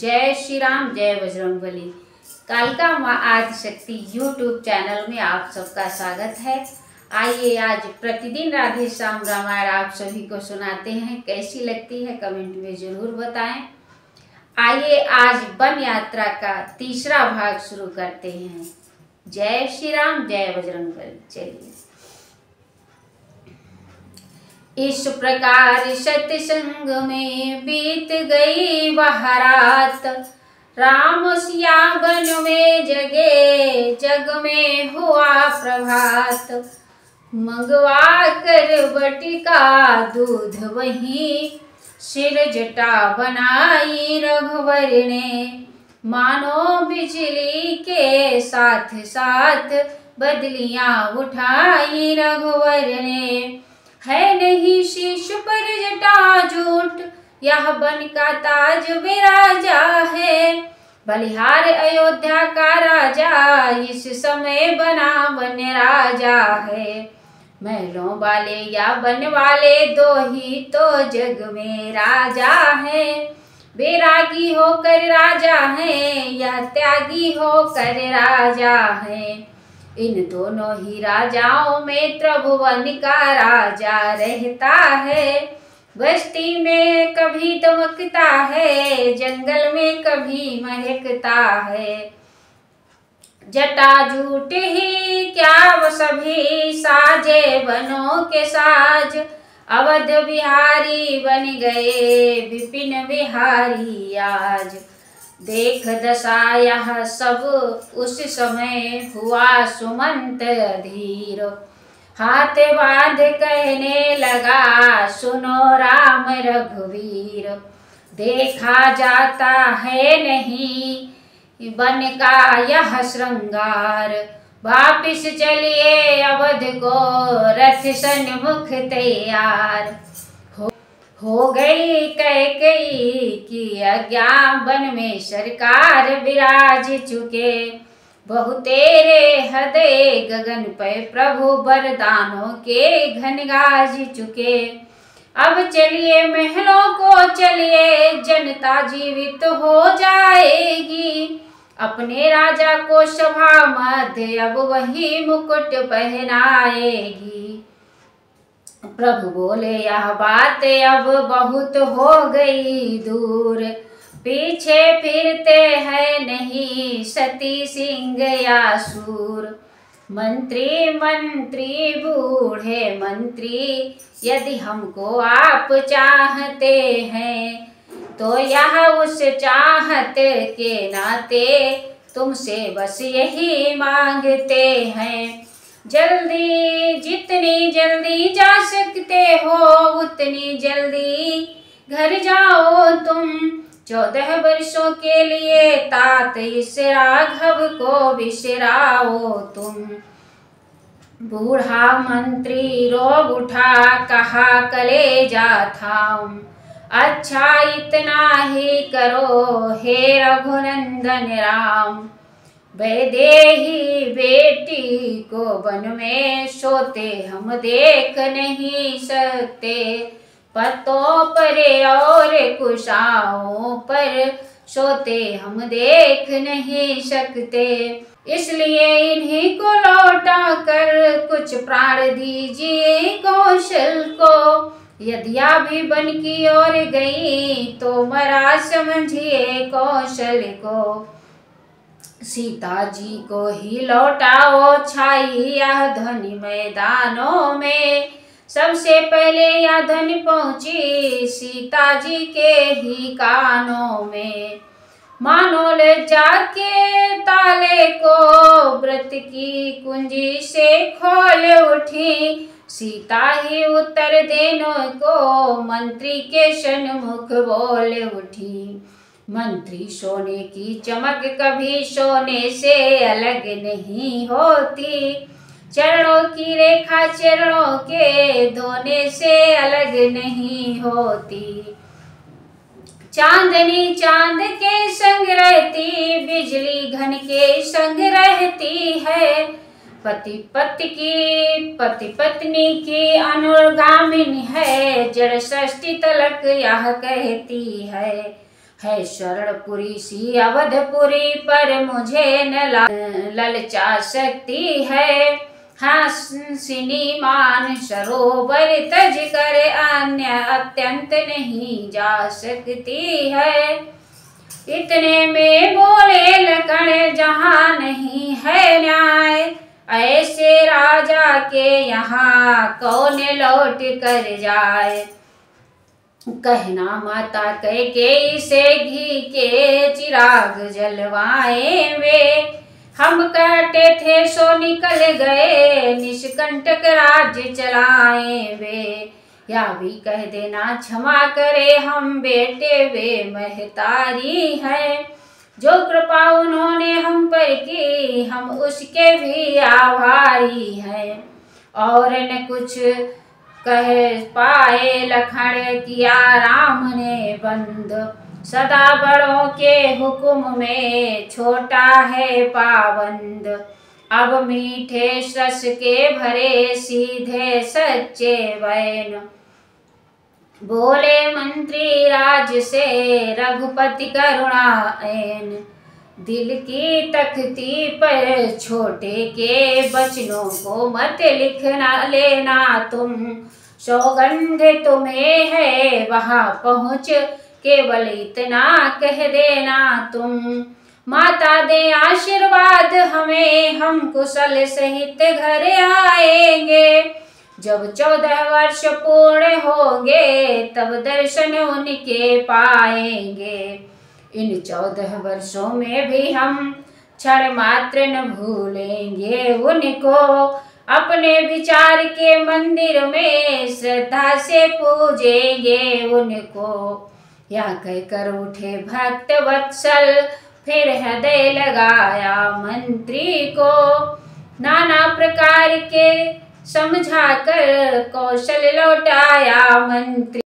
जय श्री राम, जय बजरंगबली। कालिका माँ आदिशक्ति यूट्यूब चैनल में आप सबका स्वागत है। आइए आज प्रतिदिन राधे श्याम रामायण आप सभी को सुनाते हैं। कैसी लगती है कमेंट में जरूर बताएं। आइए आज वन यात्रा का तीसरा भाग शुरू करते हैं। जय श्री राम, जय बजरंगबली। चलिए, इस प्रकार सत्संग में बीत गई वह रात। राम सिया वन में जगे, जग में हुआ प्रभात। मंगवा कर बटिका दूध वही, सिर जटा बनाई रघुवर ने। मानो बिजली के साथ साथ बदलियां उठाई रघुवर ने। है नहीं शीश पर जटा झूठ, यह बन का ताज विराजा है। बलिहार अयोध्या का राजा, इस समय बना वन राजा है। महलों वाले या वन वाले दो ही तो जग में राजा है। बैरागी होकर राजा है या त्यागी होकर राजा है। इन दोनों ही राजाओं में त्रिभुवन का राजा रहता है। बस्ती में कभी दमकता है, जंगल में कभी महकता है। जटा झूठ ही क्या वो सभी साजे बनों के साज। अवध बिहारी बन गए विपिन बिहारी आज। देख दशा यह सब उस समय हुआ सुमंत अधीर। हाथ बांध कहने लगा सुनो राम रघुवीर। देखा जाता है नहीं वन का यह श्रृंगार। वापिस चलिए अवध को रथ सन्मुख तैयार। हो गई कैकेयी की आज्ञा, वन में सरकार विराज चुके। बहुतेरे हृदय गगन पे प्रभु वरदानों के घन गाज चुके। अब चलिए महलों को चलिए, जनता जीवित हो जाएगी। अपने राजा को सभा मध्य अब वही मुकुट पहनाएगी। प्रभु बोले यह बात अब बहुत हो गई दूर। पीछे फिरते हैं नहीं सती सिंह या सूर। मंत्री मंत्री बूढ़े मंत्री, यदि हमको आप चाहते हैं तो यह उस चाहत के नाते तुमसे बस यही मांगते हैं। जल्दी जितनी जल्दी जा सकते हो उतनी जल्दी घर जाओ तुम। 14 वर्षों के लिए तात इस राघव को बिसराओ तुम। बूढ़ा मंत्री रो उठा, कहा कलेजा थाम। अच्छा इतना ही करो हे रघुनंदन राम। वैदेही बेटी को वन में सोते हम देख नहीं सकते। पत्तों पर और कुशाओं पर सोते हम देख नहीं सकते। इसलिए इन्हीं को लौटा कर कुछ प्राण दीजिए कौशल को। यदि भी बन की ओर गई तो मरा समझिए कौशल को। सीता जी को ही लौटाओ छाई यह धनी मैदानों में। सबसे पहले यह धन पहुंची सीता जी के ही कानों में। मानो लज्जा के ताले को व्रत की कुंजी से खोल उठी। सीता ही उत्तर देने को मंत्री के सन्मुख बोल उठी। मंत्री सोने की चमक कभी सोने से अलग नहीं होती। चरणों की रेखा चरणों के धोने से अलग नहीं होती। चांदनी चांद के संग रहती, बिजली घन के संग रहती है। पति पत्नी की अनुगामिनी है। जड़ षष्ठी तलक यह कहती है। है स्वर्णपुरी सी अवधपुरी, पर मुझे न ललचा सकती है। हासिनी मान सरोवर तज कर अन्य अत्यंत नहीं जा सकती है। इतने में बोले लखन जहाँ नहीं है न्याय, ऐसे राजा के यहाँ कौन लौट कर जाए। कहना माता कैकेयी से घी के चिराग जलवाए वे, हम कहते थे सो निकल गए निष्कंटक राज्य चलाए वे। या भी कह देना क्षमा करे हम बेटे वे महतारी है, जो कृपा उन्होंने हम पर की हम उसके भी आभारी हैं। और न कुछ कह पाए लखन किया राम ने बंद, सदा बड़ों के हुक्म में छोटा है पाबंद। अब मीठे रस के भरे सीधे सच्चे बैन, बोले मंत्री राज से रघुपति करुणाएन। दिल की तख्ती पर छोटे के बचनों को मत लिखना लेना तुम, सौगंध तुम्हें है वहाँ पहुँच केवल इतना कह देना तुम। माता दे आशीर्वाद हमें हम कुशल सहित घर आएंगे, जब 14 वर्ष पूर्ण होंगे तब दर्शन उनके पाएंगे। इन 14 वर्षों में भी हम क्षण मात्र न भूलेंगे उनको, अपने विचार के मंदिर में श्रद्धा से पूजेंगे उनको। यह कहकर उठे भक्त वत्सल फिर हृदय लगाया मंत्री को, नाना प्रकार के समझाकर कौशल लौटाया मंत्री।